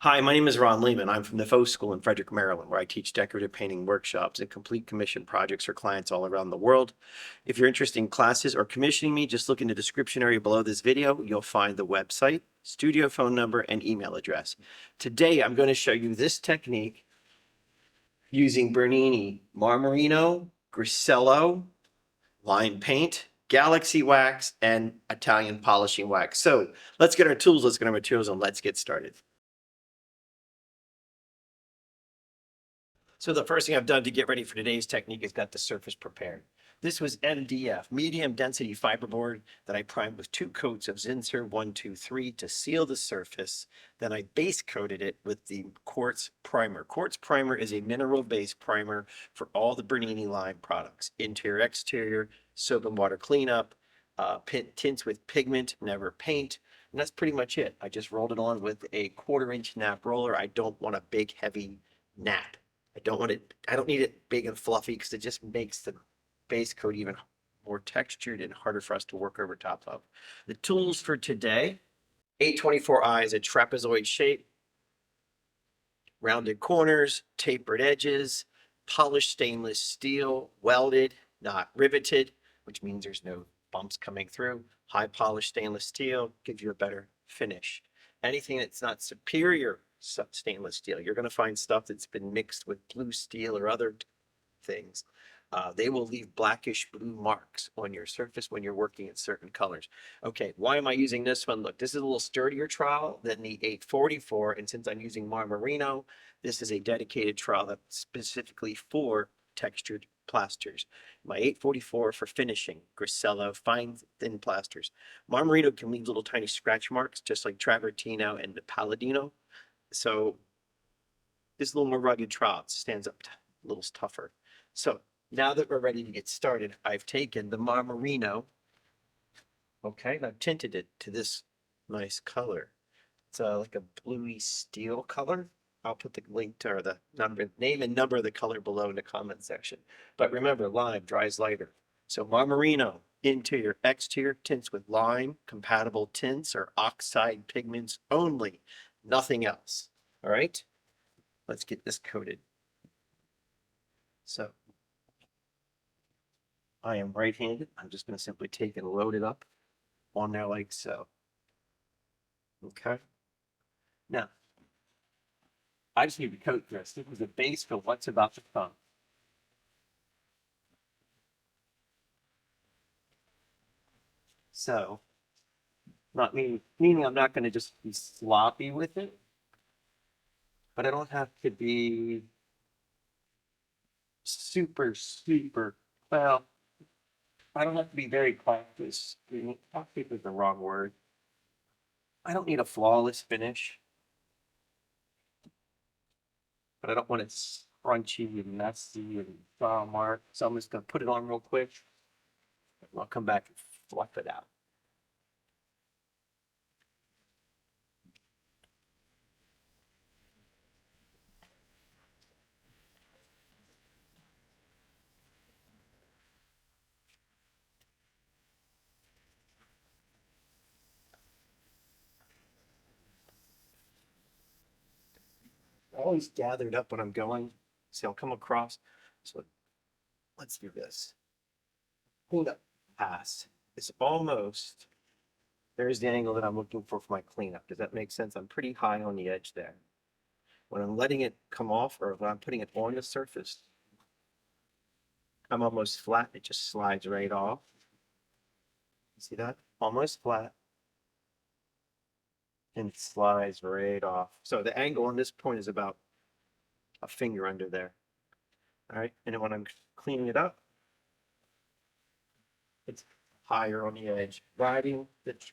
Hi, my name is Ron Lehman. I'm from the Faux School in Frederick, Maryland, where I teach decorative painting workshops and complete commission projects for clients all around the world. If you're interested in classes or commissioning me, just look in the description area below this video. You'll find the website, studio phone number, and email address. Today, I'm going to show you this technique using Bernini Marmorino, Grasello, lime paint, galaxy wax, and Italian polishing wax. So let's get our tools, let's get our materials, and let's get started. So the first thing I've done to get ready for today's technique is got the surface prepared. This was MDF, medium density fiberboard, that I primed with 2 coats of Zinsser 123 to seal the surface. Then I base coated it with the quartz primer. Quartz primer is a mineral-based primer for all the Bernini line products. Interior, exterior, soap and water cleanup, tints with pigment, never paint. And that's pretty much it. I just rolled it on with a 1/4-inch nap roller. I don't want a big, heavy nap. I don't need it big and fluffy because it just makes the base coat even more textured and harder for us to work over top of. The tools for today, 824i is a trapezoid shape, rounded corners, tapered edges, polished stainless steel, welded, not riveted, which means there's no bumps coming through. High polished stainless steel gives you a better finish. Anything that's not superior stainless steel, you're going to find stuff that's been mixed with blue steel or other things. They will leave blackish blue marks on your surface when you're working in certain colors. Okay, why am I using this one? Look, this is a little sturdier trowel than the 844, and since I'm using Marmorino, this is a dedicated trowel that's specifically for textured plasters. My 844 for finishing, Grasello, fine thin plasters. Marmorino can leave little tiny scratch marks, just like Travertino and the Palladino. So this is a little more rugged trowel. It stands up a little tougher. So now that we're ready to get started, I've taken the Marmorino, okay, and I've tinted it to this nice color. It's like a bluey steel color. I'll put the link to or the number, name and number of the color below in the comment section. But remember, lime dries lighter. So Marmorino, interior, exterior, tints with lime, compatible tints or oxide pigments only, nothing else. All right, let's get this coated. So I am right-handed. I'm just going to simply take and load it up on there like so. Okay. Now, I just need to coat this. This is a base for what's about to come. So, not meaning I'm not going to just be sloppy with it, but I don't have to be super, well, I don't have to be very cautious. Cautious is the wrong word. I don't need a flawless finish, but I don't want it crunchy and messy and foul mark. So I'm just going to put it on real quick. And I'll come back and fluff it out. Always gathered up when I'm going. See, I'll come across. So let's do this. Cleanup pass is almost, there's the angle that I'm looking for my cleanup. Does that make sense? I'm pretty high on the edge there. When I'm letting it come off or when I'm putting it on the surface, I'm almost flat. It just slides right off. See that? Almost flat. And it slides right off. So the angle on this point is about a finger under there. All right. And then when I'm cleaning it up, it's higher on the edge, riding that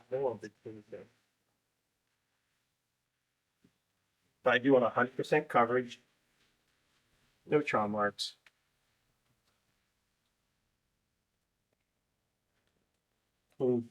hole of the toothpick. But I do want 100% coverage, no trauma marks. Boom.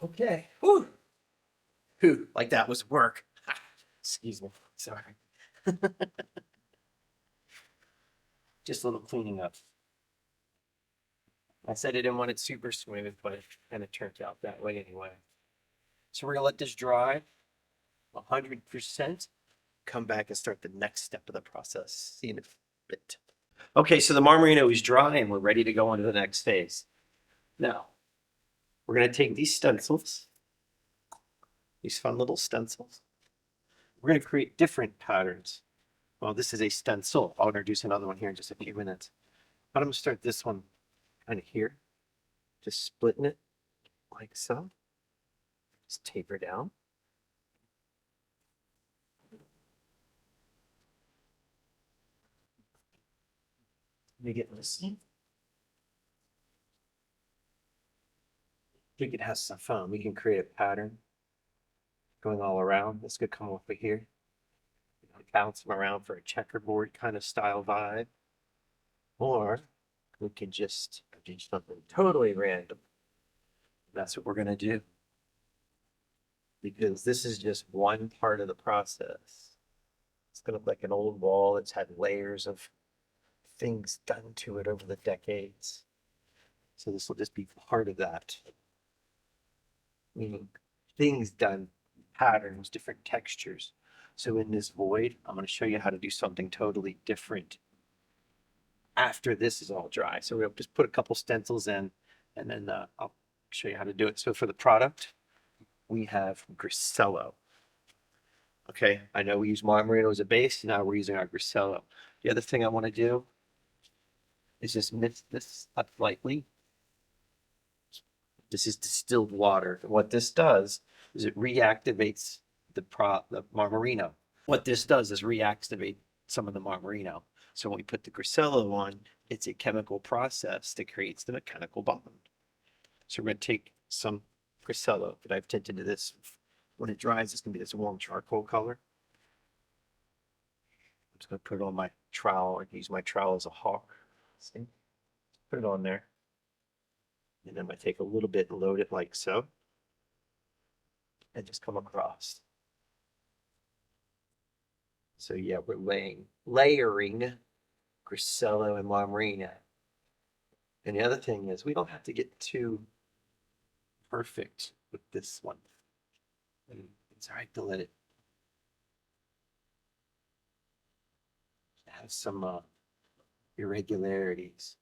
Okay. Whew. Whew. Like that was work. Excuse me. Sorry. Just a little cleaning up. I said I didn't want it super smooth, but it kind of turned out that way anyway. So we're gonna let this dry 100%. Come back and start the next step of the process. See you in a bit. Okay, so the Marmorino is dry and we're ready to go on to the next phase. Now, we're gonna take these stencils, these fun little stencils. We're gonna create different patterns. Well, this is a stencil. I'll introduce another one here in just a few minutes. But I'm gonna start this one kind of here, just splitting it like so. Just taper down. Make it listen. We could have some fun. We can create a pattern going all around. This could come over here. Bounce them around for a checkerboard kind of style vibe. Or we could just do something totally random. That's what we're going to do. Because this is just one part of the process. It's going to look like an old wall that's had layers of things done to it over the decades. So this will just be part of that. Meaning things done, patterns, different textures. So in this void, I'm going to show you how to do something totally different after this is all dry. So we'll just put a couple stencils in and then I'll show you how to do it. So for the product, we have grasello. Okay, I know we use Marmorino as a base. Now we're using our grasello. The other thing I want to do is just mix this up lightly. This is distilled water. What this does is it reactivates the Marmorino. What this does is reactivate some of the Marmorino. So when we put the grasello on, it's a chemical process that creates the mechanical bond. So we're going to take some grasello that I've tinted to this. When it dries, it's going to be this warm charcoal color. I'm just going to put it on my trowel and use my trowel as a hawk. See? Put it on there. And then I take a little bit and load it like so. And just come across. So yeah, we're layering grasello and Marmorino. And the other thing is we don't have to get too perfect with this one. And it's all right to let it have some irregularities.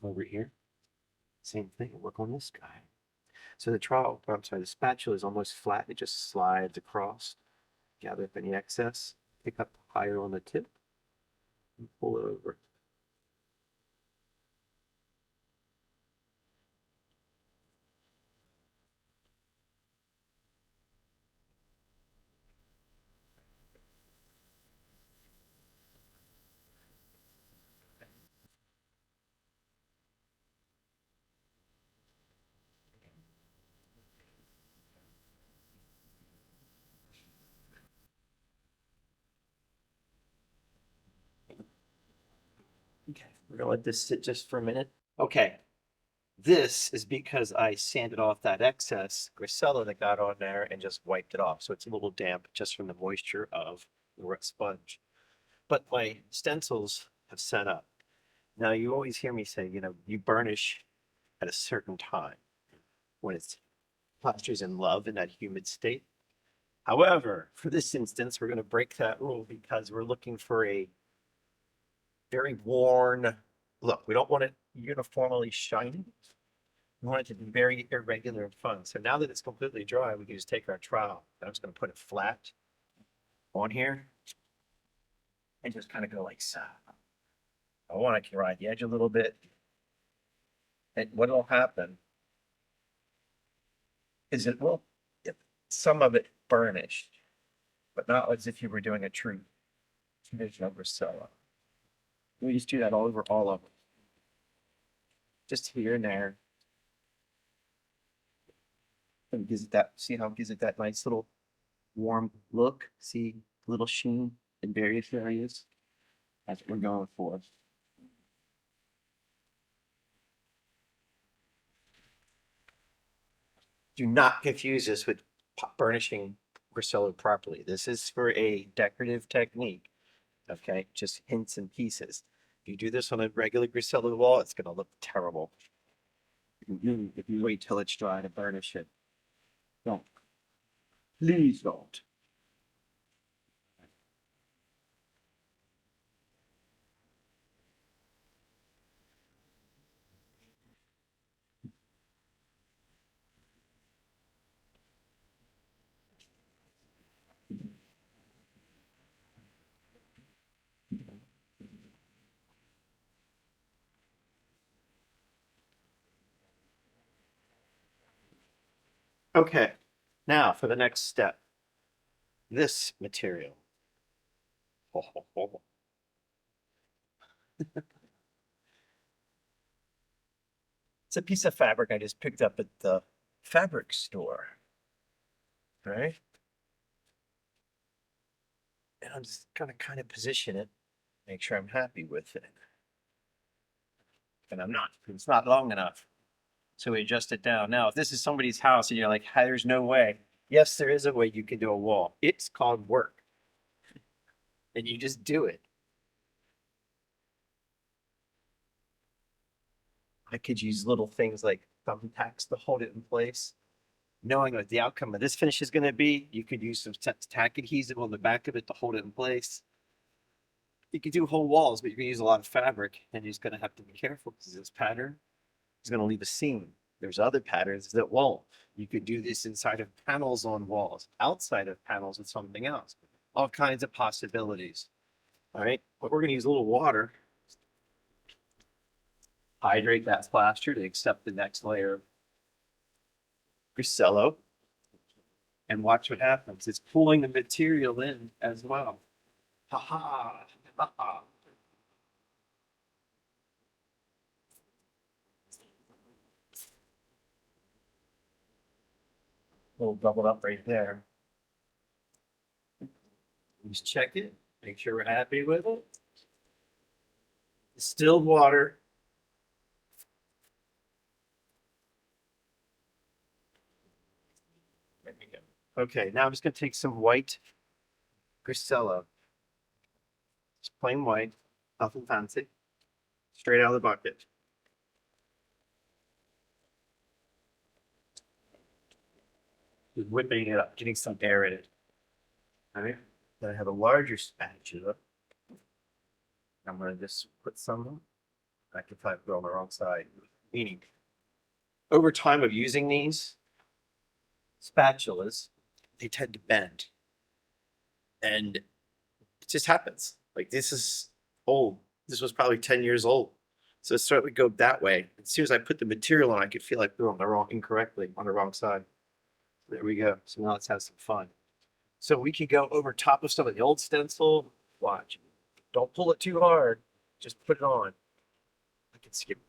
Over here, same thing, work on this guy. So the the spatula is almost flat. It just slides across, gather up any excess, pick up higher on the tip, and pull it over. Okay, we're gonna let this sit just for a minute. Okay, this is because I sanded off that excess grasello that got on there and just wiped it off. So it's a little damp just from the moisture of the wet sponge. But my stencils have set up. Now you always hear me say, you burnish at a certain time when it's plaster's in love in that humid state. However, for this instance, we're going to break that rule because we're looking for a very worn look. We don't want it uniformly shiny. We want it to be very irregular and fun. So now that it's completely dry, we can just take our trowel. I'm just going to put it flat on here and just kind of go like so. I want to ride the edge a little bit. And what will happen is it will get some of it burnished, but not as if you were doing a true traditional grasello. We just do that all over all of them. Just here and there. And gives it that, see how it gives it that nice little warm look? See, little sheen in various areas. That's what we're going for. Do not confuse this with burnishing grasello properly. This is for a decorative technique. Okay, just hints and pieces. If you do this on a regular grasello wall, it's going to look terrible. If you wait till it's dry to burnish it, don't. Please don't. Okay, now for the next step. This material. Ho, ho, ho. It's a piece of fabric I just picked up at the fabric store. All right. And I'm just gonna kind of position it, make sure I'm happy with it. And I'm not, it's not long enough. So we adjust it down. Now, if this is somebody's house and you're like, hey, there's no way. Yes, there is a way you can do a wall. It's called work. And you just do it. I could use little things like thumbtacks to hold it in place. Knowing what the outcome of this finish is going to be, you could use some tack adhesive on the back of it to hold it in place. You could do whole walls, but you're going to use a lot of fabric, and you're just going to have to be careful because this pattern is going to leave a seam. There's other patterns that won't. You could do this inside of panels on walls, outside of panels with something else. All kinds of possibilities. All right, but we're going to use a little water, hydrate that plaster to accept the next layer of grasello, and watch what happens. It's pulling the material in as well. Ha ha, ha ha. A little bubbled up right there. Just check it, make sure we're happy with it. Distilled water. There we go. Okay, now I'm just gonna take some white grasello. Just plain white, nothing fancy. Straight out of the bucket. Just whipping it up, getting some air in it. All right. Then I have a larger spatula. I'm gonna just put some. I can probably put it on the wrong side. Meaning, over time of using these spatulas, they tend to bend. And it just happens. Like this is old. This was probably 10 years old. So it started to go that way. As soon as I put the material on, I could feel like we were on the wrong, incorrectly on the wrong side. There we go. So now let's have some fun. So we can go over top of some of the old stencil. Watch. Don't pull it too hard. Just put it on. I can skip,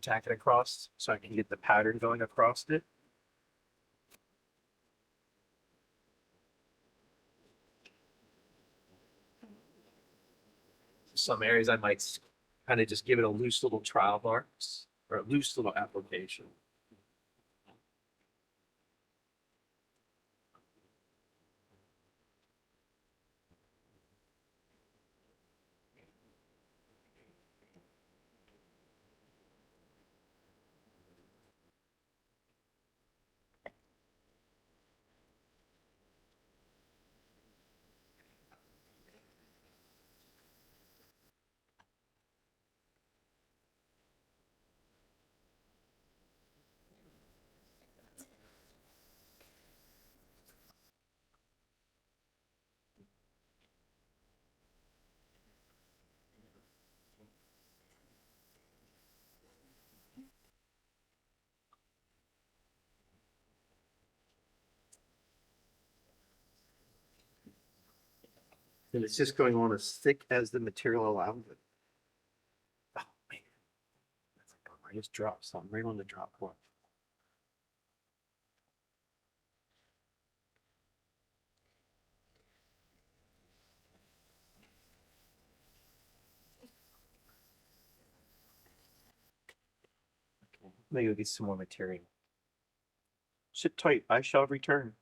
tack it across so I can get the pattern going across it. Some areas I might kind of just give it a loose little trial marks or a loose little application. And it's just going on as thick as the material allows it. Oh man, that's a bummer. I just dropped something right on the drop point. Let me go get some more material. Sit tight, I shall return.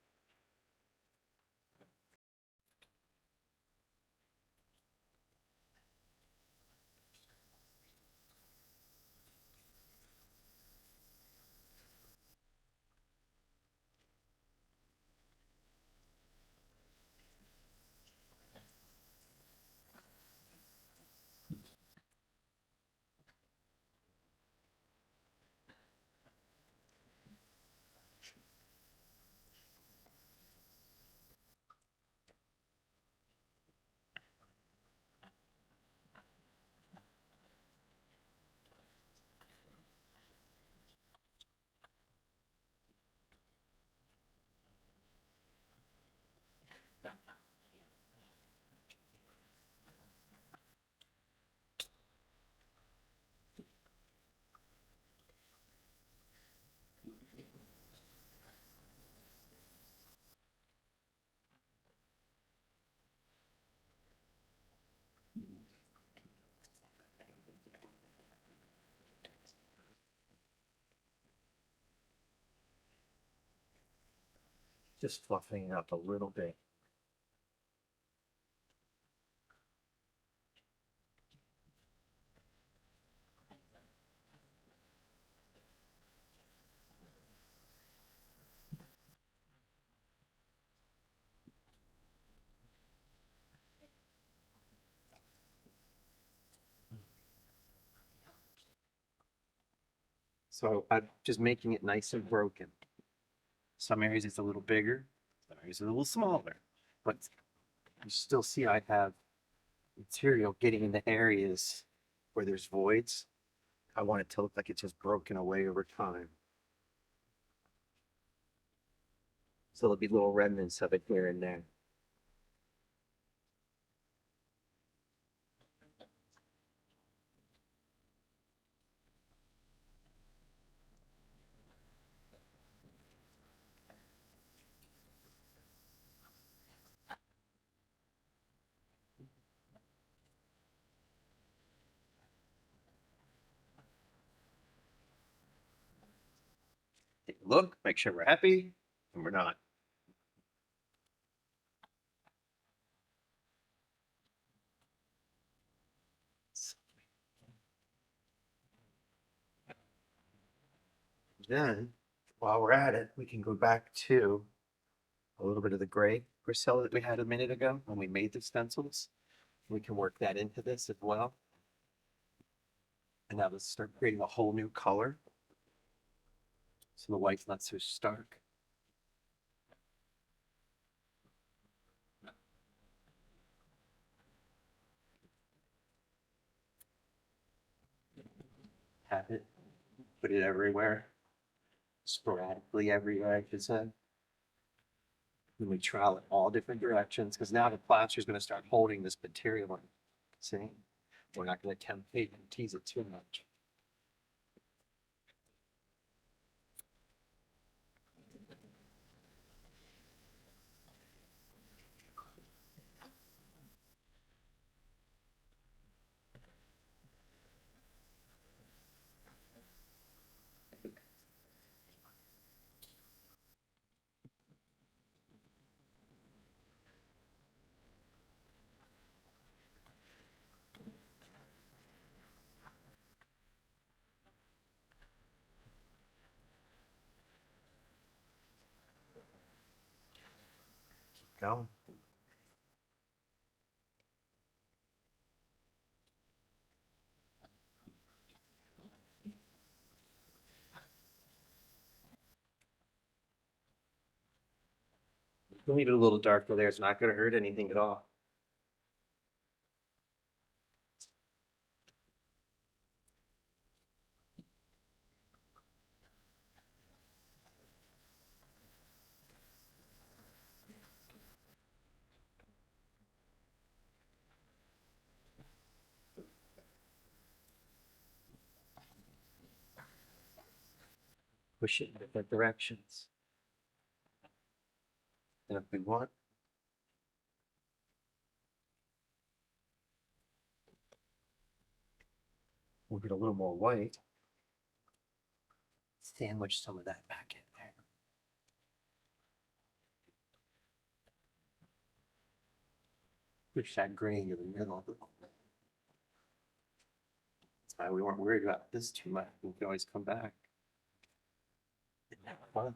Just fluffing it up a little bit. So I'm just making it nice and broken. Some areas it's a little bigger, some areas it's a little smaller, but you still see I have material getting in the areas where there's voids. I want it to look like it's just broken away over time. So there'll be little remnants of it here and there. Take a look, make sure we're happy, and we're not. Then, while we're at it, we can go back to a little bit of the gray grasello that we had a minute ago when we made the stencils. We can work that into this as well. And now let's start creating a whole new color. So the white's not so stark. Have it, put it everywhere, sporadically everywhere, I should say. And we trowel it all different directions because now the plaster is going to start holding this material in. See? We're not going to tempt it and tease it too much. Go. Leave it a little darker there. It's not going to hurt anything at all. Push it in different directions. And if we want, we'll get a little more white. sandwich some of that back in there. Push that grain in the middle. That's why we weren't worried about this too much. We could always come back. Isn't that fun?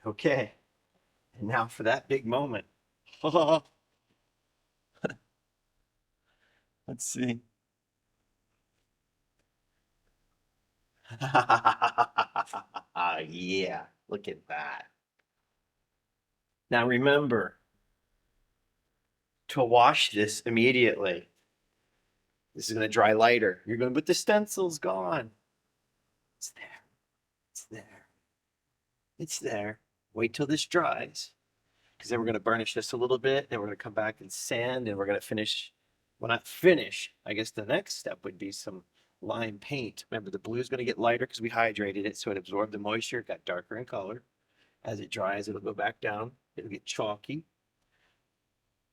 Okay, and now for that big moment. Let's see. Yeah, look at that. Now remember to wash this immediately. This is going to dry lighter. You're going, but the stencil's gone. It's there. It's there. It's there. Wait till this dries. Because then we're going to burnish this a little bit. Then we're going to come back and sand. And we're going to finish. Well, not finish. I guess the next step would be some lime paint. Remember, the blue is going to get lighter because we hydrated it. So it absorbed the moisture. It got darker in color. As it dries, it'll go back down. It'll get chalky.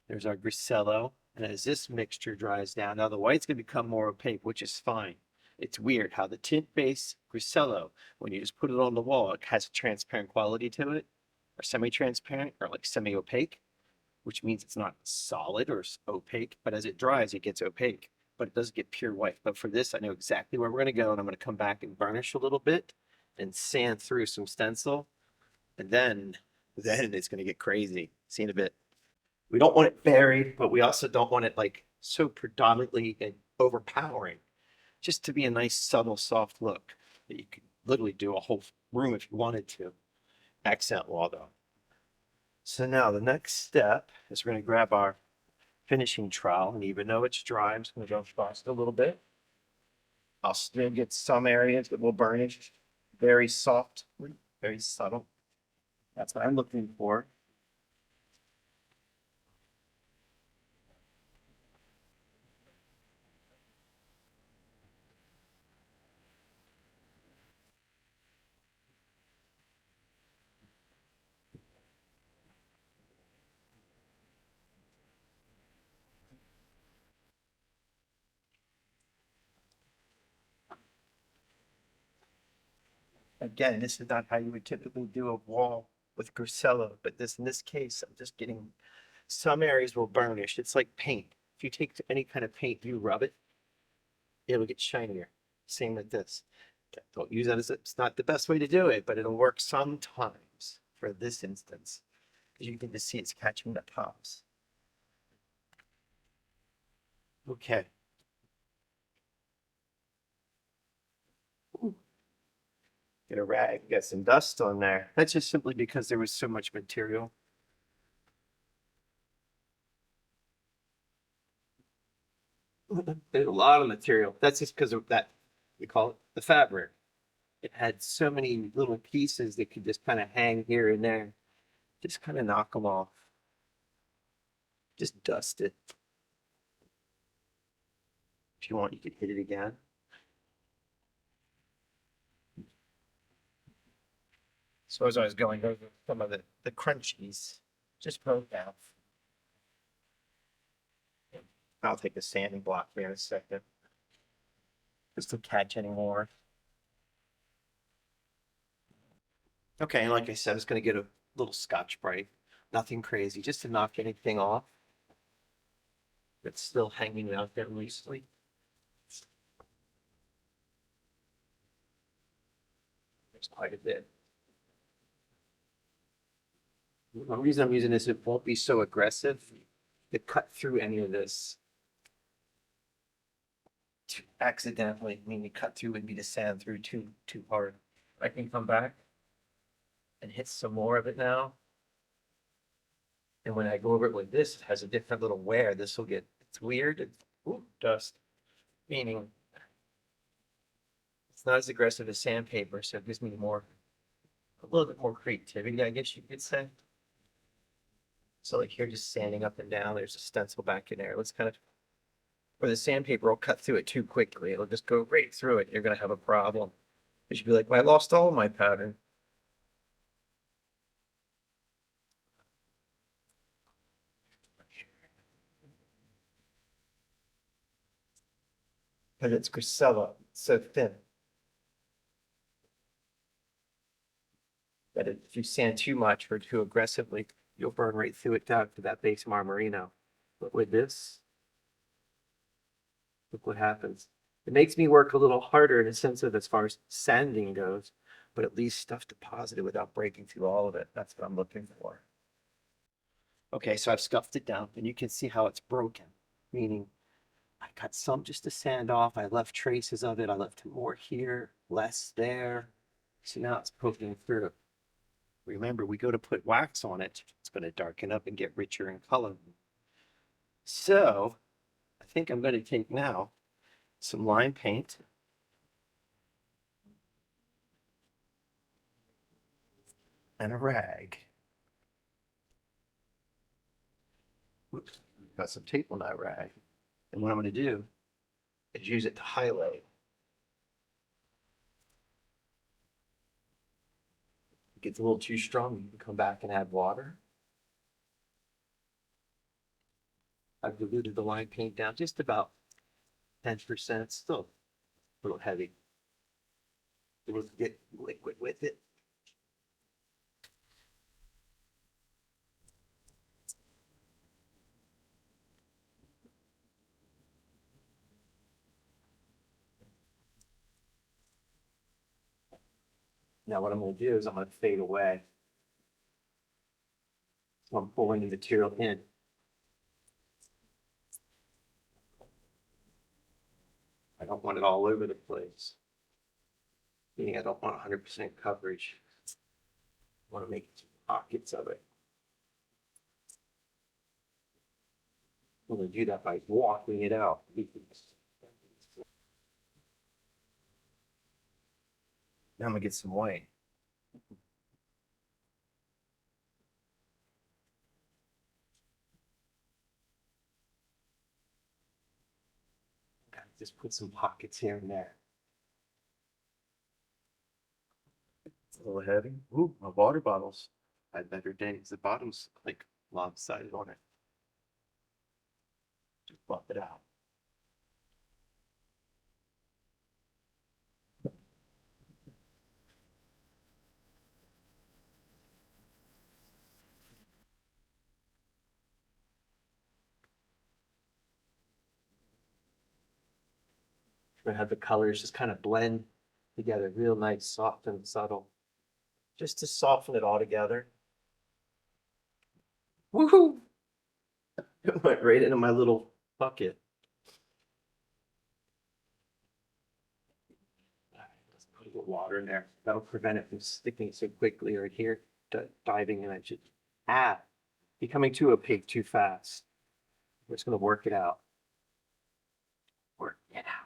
There's our grasello. And as this mixture dries down, now the white's going to become more opaque, which is fine. It's weird how the tint-based grasello, when you just put it on the wall, it has a transparent quality to it, or semi-transparent, or like semi-opaque, which means it's not solid or opaque, but as it dries, it gets opaque, but it doesn't get pure white. But for this, I know exactly where we're going to go, and I'm going to come back and burnish a little bit and sand through some stencil, and then it's going to get crazy. See in a bit. We don't want it buried, but we also don't want it like so predominantly and overpowering. Just to be a nice, subtle, soft look that you could literally do a whole room if you wanted to. Accent wall though. So now the next step is we're going to grab our finishing trowel, and even though it's dry, I'm just going to go across it a little bit. I'll still get some areas that will burnish very soft, very subtle. That's what I'm looking for. Again, this is not how you would typically do a wall with grasello, but in this case, I'm just getting some areas will burnish. It's like paint. If you take any kind of paint, you rub it, it'll get shinier. Same with this. Don't use that as it's not the best way to do it, but it'll work sometimes for this instance, because you can just see it's catching the tops. Okay. Ooh. Get a rag, get some dust on there. That's just simply because there was so much material. There's a lot of material. That's just because of that, we call it the fabric. It had so many little pieces that could just kind of hang here and there. Just kind of knock them off. Just dust it. If you want, you could hit it again. So as I was going over some of the crunchies, just poke out. I'll take a sanding block here in a second. Just to catch any more. Okay, and like I said, it's going to get a little Scotch-Brite. Nothing crazy, just to knock anything off that's still hanging out there loosely. There's quite a bit. The reason I'm using this, it won't be so aggressive to cut through any of this. To accidentally, I mean, to cut through would be to sand through too hard. I can come back and hit some more of it now. And when I go over it with this, it has a different little wear. This will get, it's weird. It's, ooh, dust. Meaning it's not as aggressive as sandpaper, so it gives me more a little bit more creativity, I guess you could say. So like here, just sanding up and down, there's a stencil back in there. Let's kind of, or the sandpaper will cut through it too quickly. It'll just go right through it. You're gonna have a problem. You should be like, well, I lost all of my pattern. But it's grasello, it's so thin. That if you sand too much or too aggressively, you'll burn right through it down to that base Marmorino. But with this, look what happens. It makes me work a little harder in a sense of as far as sanding goes, but at least stuff deposited without breaking through all of it. That's what I'm looking for. Okay, so I've scuffed it down and you can see how it's broken, meaning I got some just to sand off. I left traces of it. I left more here, less there. So now it's poking through. Remember, we go to put wax on it. It's going to darken up and get richer in color. So I think I'm going to take now some lime paint. And a rag. Oops, got some tape on that rag. And what I'm going to do is use it to highlight. It gets a little too strong, you can come back and add water. I've diluted the lime paint down just about 10%, still a little heavy. We'll get liquid with it. Now what I'm going to do is I'm going to fade away. So I'm pulling the material in. I don't want it all over the place. Meaning I don't want 100% coverage. I want to make pockets of it. I'm going to do that by walking it out. Now I'm going to get some white. Just put some pockets here and there. It's a little heavy. Ooh, my water bottles. I had better days. The bottom's like lopsided on it. Just buff it out. I have the colors just kind of blend together, real nice, soft and subtle, just to soften it all together. Woohoo! It went right into my little bucket. All right, let's put a little water in there. That'll prevent it from sticking so quickly or adhere diving in. I should becoming too opaque too fast. We're just going to work it out. Work it out.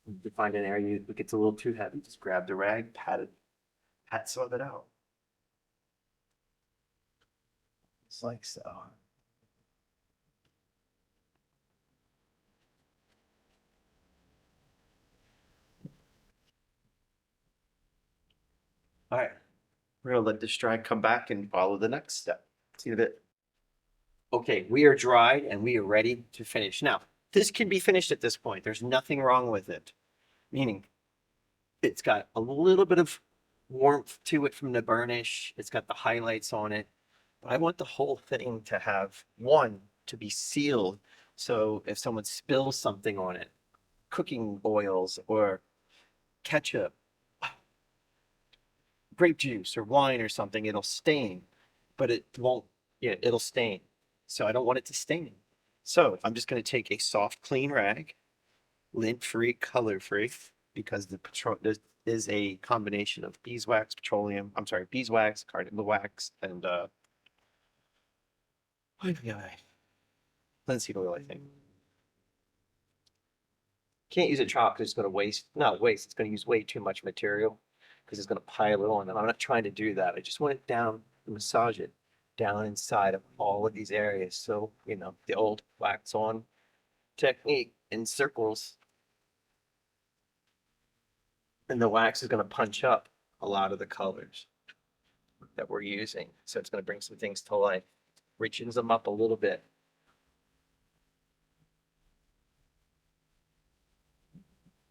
If you find an area that gets a little too heavy, just grab the rag, pat some of it out. Just like so. All right, we're gonna let this dry, come back and follow the next step. See you in a bit. Okay, we are dried and we are ready to finish. Now, this can be finished at this point. There's nothing wrong with it. Meaning, it's got a little bit of warmth to it from the burnish. It's got the highlights on it. But I want the whole thing to have, one, to be sealed. So if someone spills something on it, cooking oils or ketchup, grape juice or wine or something, it'll stain, but it won't, yeah, it'll stain. So I don't want it to stain. So I'm just going to take a soft, clean rag, lint-free, color-free, because the is a combination of beeswax, beeswax, cardamom wax, and linseed oil, I think. Can't use a chalk because it's going to not waste, it's going to use way too much material because it's going to pile it on. And I'm not trying to do that. I just want it down, massage it down inside of all of these areas. So, you know, the old wax on technique in circles. And the wax is going to punch up a lot of the colors that we're using. So it's going to bring some things to life, richens them up a little bit.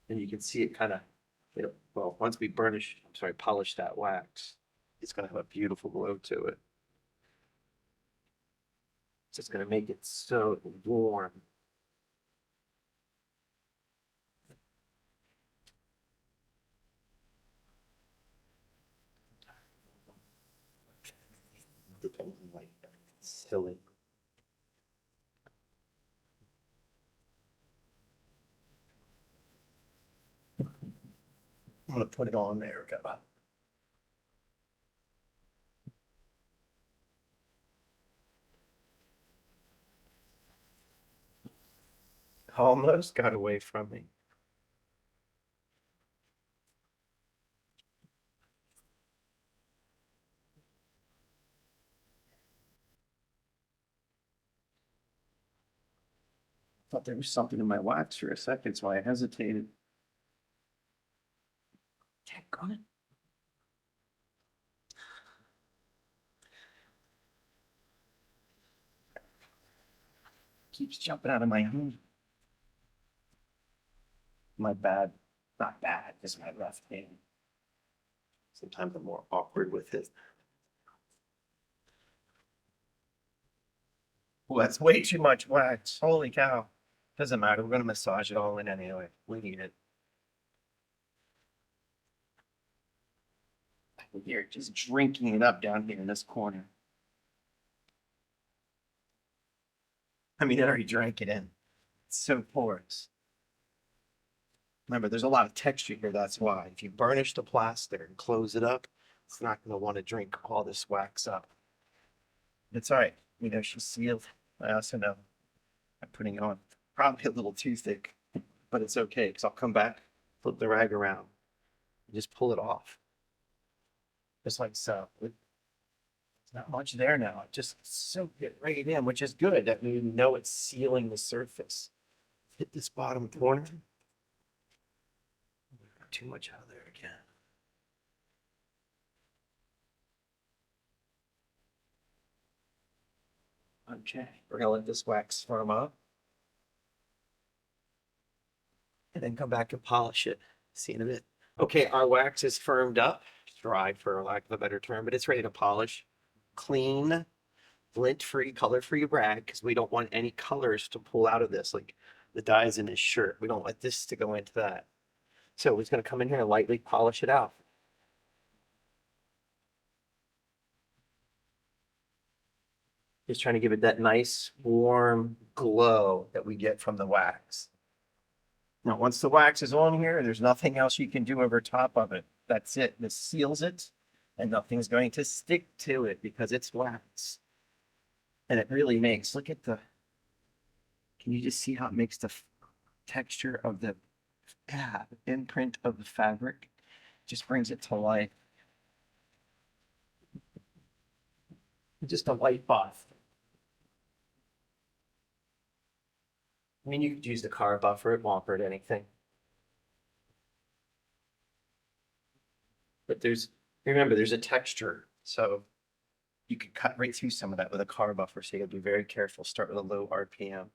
And you can see it kind of, well, once we polish that wax, it's going to have a beautiful glow to it. So it's going to make it so warm. Like silly. I'm going to put it on there. Almost got away from me. Thought there was something in my wax for a second, so I hesitated. Dang it. Keeps jumping out of my hand. My bad. Not bad, just my left hand. Sometimes I'm more awkward with it. Well, that's way too much wax. Holy cow. Doesn't matter. We're going to massage it all in anyway. We need it. You're just drinking it up down here in this corner. I mean, it already drank it in. It's so porous. Remember, there's a lot of texture here. That's why. If you burnish the plaster and close it up, it's not going to want to drink all this wax up. It's all right. You know, she's sealed. I also know I'm putting on probably a little too thick, but it's okay because I'll come back, flip the rag around, and just pull it off. Just like so. There's not much there now. I just soak it right in, which is good. That means you know it's sealing the surface. Hit this bottom corner. Too much out of there again. Okay, we're gonna let this wax firm up. And then come back and polish it. See you in a bit. Okay, our wax is firmed up, dry for lack of a better term, but it's ready to polish. Clean, lint-free, color-free rag, because we don't want any colors to pull out of this, like the dyes in his shirt. We don't want this to go into that. So we're just gonna come in here and lightly polish it out. Just trying to give it that nice, warm glow that we get from the wax. Now, once the wax is on here, there's nothing else you can do over top of it. That's it. This seals it, and nothing's going to stick to it because it's wax. And it really makes, look at the, can you just see how it makes the texture of the imprint of the fabric? Just brings it to life. Just a light buff. I mean, you could use the car buffer, it won't hurt anything. But remember, there's a texture. So you could cut right through some of that with a car buffer. So you gotta be very careful. Start with a low RPM.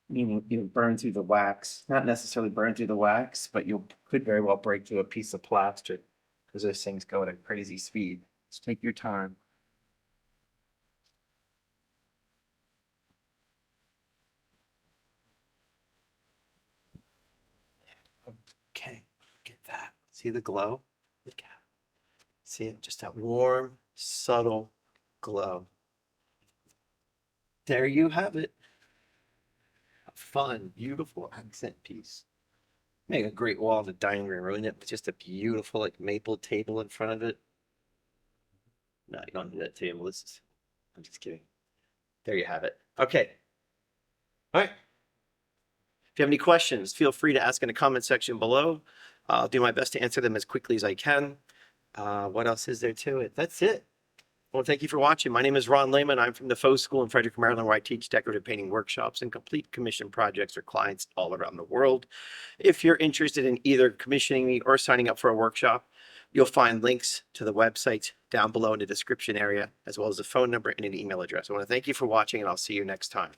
Meaning you burn through the wax, not necessarily burn through the wax, but you could very well break through a piece of plaster because those things go at a crazy speed. Just take your time. Okay, get that. See the glow? Look at it. See it? Just that warm, subtle glow. there you have it. A fun, beautiful accent piece. Make a great wall in the dining room, ruin it with just a beautiful like maple table in front of it. No, you don't need that table. I'm just kidding. There you have it. Okay. All right. If you have any questions, feel free to ask in the comment section below. I'll do my best to answer them as quickly as I can. What else is there to it? That's it. Well, thank you for watching. My name is Ron Lehman. I'm from the Faux School in Frederick, Maryland, where I teach decorative painting workshops and complete commission projects for clients all around the world. If you're interested in either commissioning me or signing up for a workshop, you'll find links to the website down below in the description area, as well as a phone number and an email address. I want to thank you for watching, and I'll see you next time.